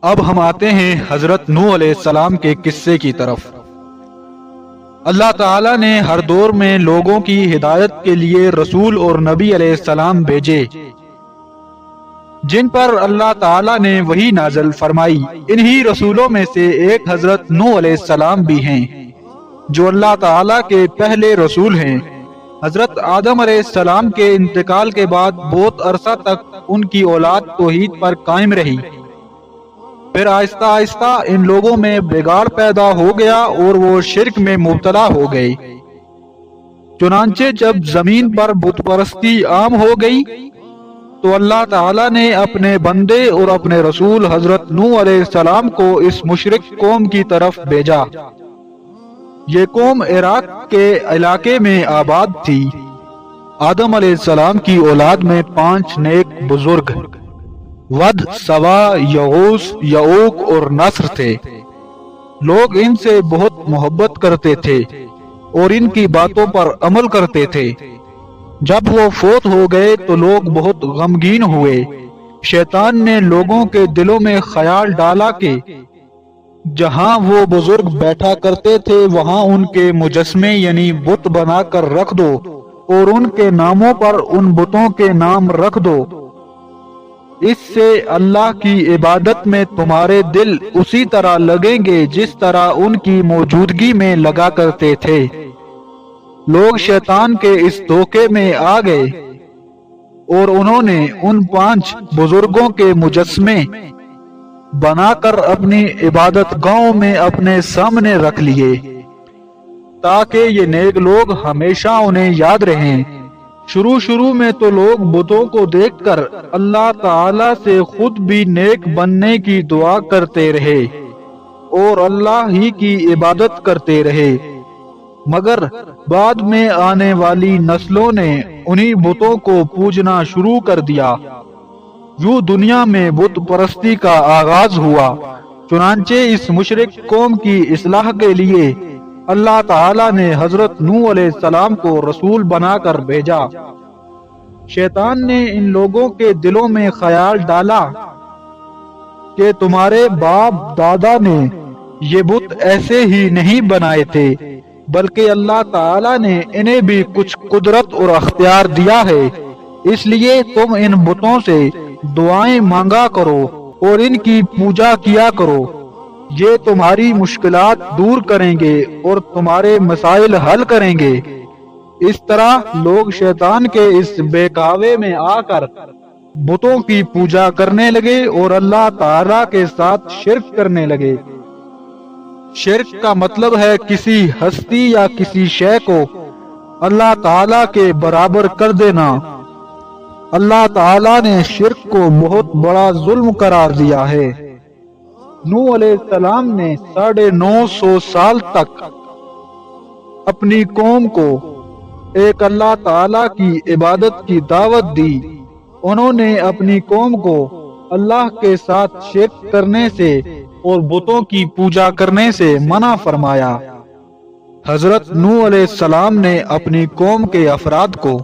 اب ہم آتے ہیں حضرت نوح علیہ السلام کے قصے کی طرف۔ اللہ تعالیٰ نے ہر دور میں لوگوں کی ہدایت کے لیے رسول اور نبی علیہ السلام بھیجے، جن پر اللہ تعالیٰ نے وحی نازل فرمائی۔ انہی رسولوں میں سے ایک حضرت نوح علیہ السلام بھی ہیں، جو اللہ تعالیٰ کے پہلے رسول ہیں۔ حضرت آدم علیہ السلام کے انتقال کے بعد بہت عرصہ تک ان کی اولاد توحید پر قائم رہی، پھر آہستہ آہستہ ان لوگوں میں بگاڑ پیدا ہو گیا اور وہ شرک میں مبتلا ہو گئے۔ چنانچہ جب زمین پر بت پرستی عام ہو گئی تو اللہ تعالیٰ نے اپنے بندے اور اپنے رسول حضرت نوح علیہ السلام کو اس مشرک قوم کی طرف بھیجا۔ یہ قوم عراق کے علاقے میں آباد تھی۔ آدم علیہ السلام کی اولاد میں 5 نیک بزرگ ود، سوا، یغوث، یعوق اور نصر تھے۔ لوگ ان سے بہت محبت کرتے تھے اور ان کی باتوں پر عمل کرتے تھے۔ جب وہ فوت ہو گئے تو لوگ بہت غمگین ہوئے۔ شیطان نے لوگوں کے دلوں میں خیال ڈالا کہ جہاں وہ بزرگ بیٹھا کرتے تھے وہاں ان کے مجسمے یعنی بت بنا کر رکھ دو اور ان کے ناموں پر ان بتوں کے نام رکھ دو۔ اس سے اللہ کی عبادت میں تمہارے دل اسی طرح لگیں گے جس طرح ان کی موجودگی میں لگا کرتے تھے۔ لوگ شیطان کے اس دھوکے میں آ گئے اور انہوں نے ان 5 بزرگوں کے مجسمے بنا کر اپنی عبادت گاہوں میں اپنے سامنے رکھ لیے تاکہ یہ نیک لوگ ہمیشہ انہیں یاد رہیں۔ شروع میں تو لوگ بتوں کو دیکھ کر اللہ تعالی سے خود بھی نیک بننے کی دعا کرتے رہے اور اللہ ہی کی عبادت کرتے رہے، مگر بعد میں آنے والی نسلوں نے انہی بتوں کو پوجنا شروع کر دیا۔ یوں دنیا میں بت پرستی کا آغاز ہوا۔ چنانچہ اس مشرک قوم کی اصلاح کے لیے اللہ تعالیٰ نے حضرت نوح علیہ السلام کو رسول بنا کر بھیجا۔ شیطان نے ان لوگوں کے دلوں میں خیال ڈالا کہ تمہارے باپ دادا نے یہ بت ایسے ہی نہیں بنائے تھے، بلکہ اللہ تعالیٰ نے انہیں بھی کچھ قدرت اور اختیار دیا ہے، اس لیے تم ان بتوں سے دعائیں مانگا کرو اور ان کی پوجا کیا کرو، یہ تمہاری مشکلات دور کریں گے اور تمہارے مسائل حل کریں گے۔ اس طرح لوگ شیطان کے اس بہکاوے میں آ کر بتوں کی پوجا کرنے لگے اور اللہ تعالیٰ کے ساتھ شرک کرنے لگے۔ شرک کا مطلب ہے کسی ہستی یا کسی شے کو اللہ تعالیٰ کے برابر کر دینا۔ اللہ تعالیٰ نے شرک کو بہت بڑا ظلم قرار دیا ہے۔ نوح علیہ السلام نے 950 سال تک اپنی قوم کو ایک اللہ تعالیٰ کی عبادت کی دعوت دی۔ انہوں نے اپنی قوم کو اللہ کے ساتھ شرک کرنے سے اور بتوں کی پوجا کرنے سے منع فرمایا۔ حضرت نوح علیہ السلام نے اپنی قوم کے افراد کو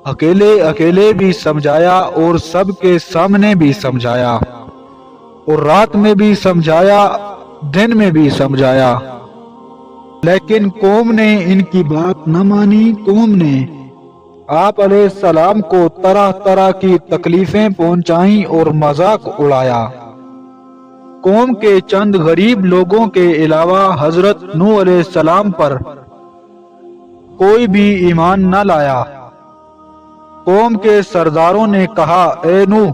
اکیلے بھی سمجھایا اور سب کے سامنے بھی سمجھایا، اور رات میں بھی سمجھایا، دن میں بھی سمجھایا، لیکن قوم نے ان کی بات نہ مانی۔ قوم نے آپ علیہ السلام کو طرح طرح کی تکلیفیں پہنچائیں اور مذاق اڑایا۔ قوم کے چند غریب لوگوں کے علاوہ حضرت نوح علیہ السلام پر کوئی بھی ایمان نہ لایا۔ قوم کے سرداروں نے کہا، اے نوح،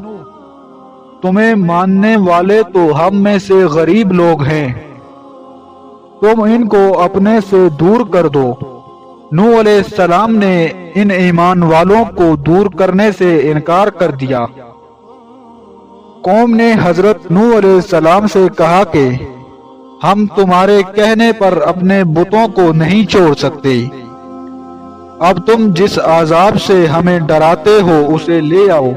تمہیں ماننے والے تو ہم میں سے غریب لوگ ہیں، تم ان کو اپنے سے دور کر دو۔ نوح علیہ السلام نے ان ایمان والوں کو دور کرنے سے انکار کر دیا۔ قوم نے حضرت نوح علیہ السلام سے کہا کہ ہم تمہارے کہنے پر اپنے بتوں کو نہیں چھوڑ سکتے، اب تم جس عذاب سے ہمیں ڈراتے ہو اسے لے آؤ۔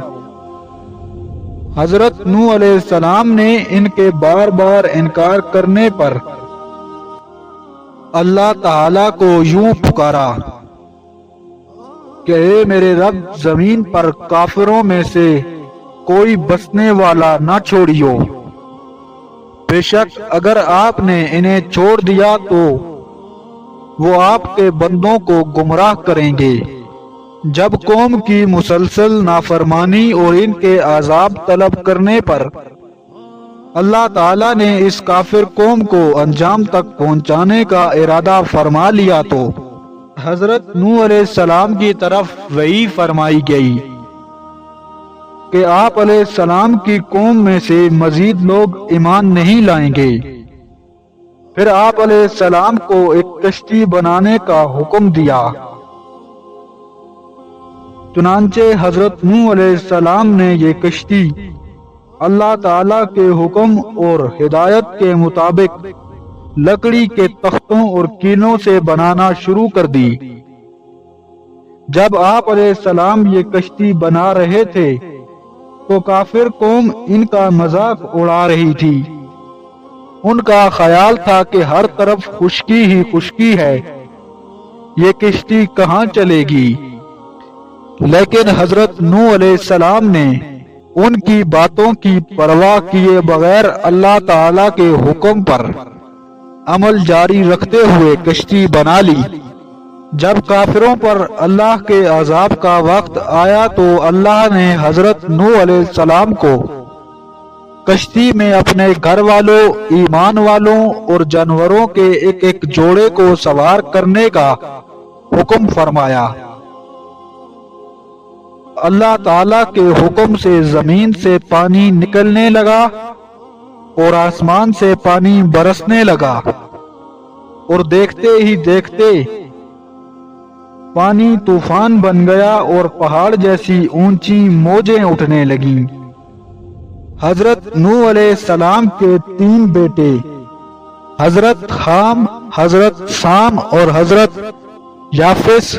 حضرت نوح علیہ السلام نے ان کے بار بار انکار کرنے پر اللہ تعالیٰ کو یوں پکارا کہ اے میرے رب، زمین پر کافروں میں سے کوئی بسنے والا نہ چھوڑیو۔ بے شک اگر آپ نے انہیں چھوڑ دیا تو وہ آپ کے بندوں کو گمراہ کریں گے۔ جب قوم کی مسلسل نافرمانی اور ان کے عذاب طلب کرنے پر اللہ تعالیٰ نے اس کافر قوم کو انجام تک پہنچانے کا ارادہ فرما لیا تو حضرت نوح علیہ السلام کی طرف وحی فرمائی گئی کہ آپ علیہ السلام کی قوم میں سے مزید لوگ ایمان نہیں لائیں گے۔ پھر آپ علیہ السلام کو ایک کشتی بنانے کا حکم دیا۔ چنانچہ حضرت نوح علیہ السلام نے یہ کشتی اللہ تعالیٰ کے حکم اور ہدایت کے مطابق لکڑی کے تختوں اور کینوں سے بنانا شروع کر دی۔ جب آپ علیہ السلام یہ کشتی بنا رہے تھے تو کافر قوم ان کا مذاق اڑا رہی تھی۔ ان کا خیال تھا کہ ہر طرف خشکی ہی خشکی ہے، یہ کشتی کہاں چلے گی؟ لیکن حضرت نوح علیہ السلام نے ان کی باتوں کی پرواہ کیے بغیر اللہ تعالیٰ کے حکم پر عمل جاری رکھتے ہوئے کشتی بنا لی۔ جب کافروں پر اللہ کے عذاب کا وقت آیا تو اللہ نے حضرت نوح علیہ السلام کو کشتی میں اپنے گھر والوں، ایمان والوں اور جانوروں کے ایک ایک جوڑے کو سوار کرنے کا حکم فرمایا۔ اللہ تعالیٰ کے حکم سے زمین سے پانی نکلنے لگا اور آسمان سے پانی برسنے لگا، اور دیکھتے ہی دیکھتے پانی طوفان بن گیا اور پہاڑ جیسی اونچی موجیں اٹھنے لگیں۔ حضرت نوح علیہ السلام کے 3 بیٹے حضرت خام، حضرت سام اور حضرت یافس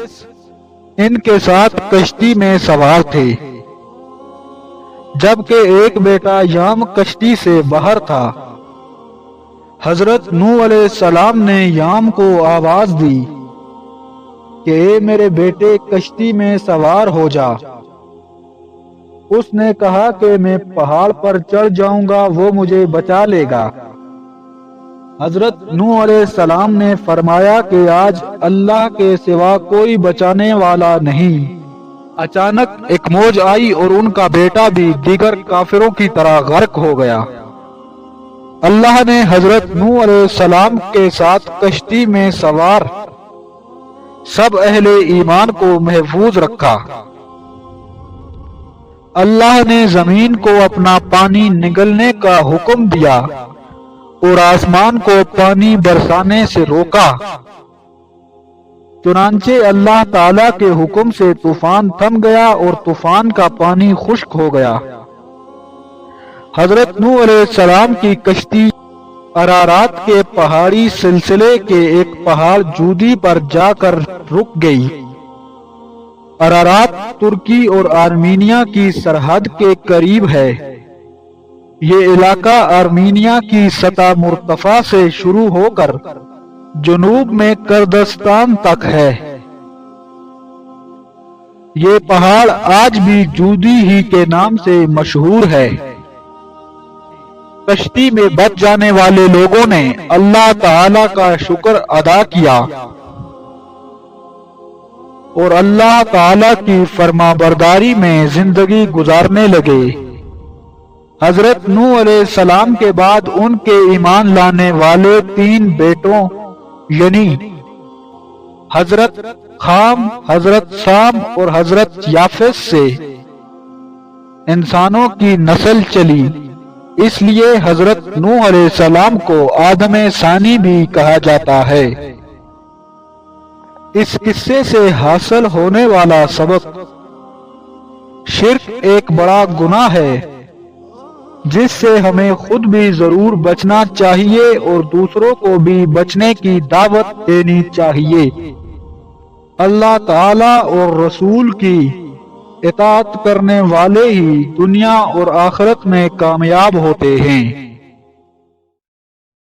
ان کے ساتھ کشتی میں سوار تھے، جبکہ ایک بیٹا یام کشتی سے باہر تھا۔ حضرت نوح علیہ السلام نے یام کو آواز دی کہ اے میرے بیٹے کشتی میں سوار ہو جا۔ اس نے کہا کہ میں پہاڑ پر چڑھ جاؤں گا، وہ مجھے بچا لے گا۔ حضرت نوح علیہ السلام نے فرمایا کہ آج اللہ کے سوا کوئی بچانے والا نہیں۔ اچانک ایک موج آئی اور ان کا بیٹا بھی دیگر کافروں کی طرح غرق ہو گیا۔ اللہ نے حضرت نوح علیہ السلام کے ساتھ کشتی میں سوار سب اہل ایمان کو محفوظ رکھا۔ اللہ نے زمین کو اپنا پانی نگلنے کا حکم دیا اور آسمان کو پانی برسانے سے روکا۔ چنانچہ اللہ تعالیٰ کے حکم سے طوفان تھم گیا اور طوفان کا پانی خشک ہو گیا۔ حضرت نوح علیہ السلام کی کشتی ارارات کے پہاڑی سلسلے کے ایک پہاڑ جودی پر جا کر رک گئی۔ ارارات ترکی اور آرمینیا کی سرحد کے قریب ہے۔ یہ علاقہ آرمینیا کی سطح مرتفع سے شروع ہو کر جنوب میں کردستان تک ہے۔ یہ پہاڑ آج بھی جودی ہی کے نام سے مشہور ہے۔ کشتی میں بچ جانے والے لوگوں نے اللہ تعالی کا شکر ادا کیا اور اللہ تعالی کی فرما برداری میں زندگی گزارنے لگے۔ حضرت نوح علیہ السلام کے بعد ان کے ایمان لانے والے 3 بیٹوں یعنی حضرت خام، حضرت سام اور حضرت یافس سے انسانوں کی نسل چلی، اس لیے حضرت نوح علیہ السلام کو آدم ثانی بھی کہا جاتا ہے۔ اس قصے سے حاصل ہونے والا سبق: شرک ایک بڑا گناہ ہے جس سے ہمیں خود بھی ضرور بچنا چاہیے اور دوسروں کو بھی بچنے کی دعوت دینی چاہیے۔ اللہ تعالی اور رسول کی اطاعت کرنے والے ہی دنیا اور آخرت میں کامیاب ہوتے ہیں۔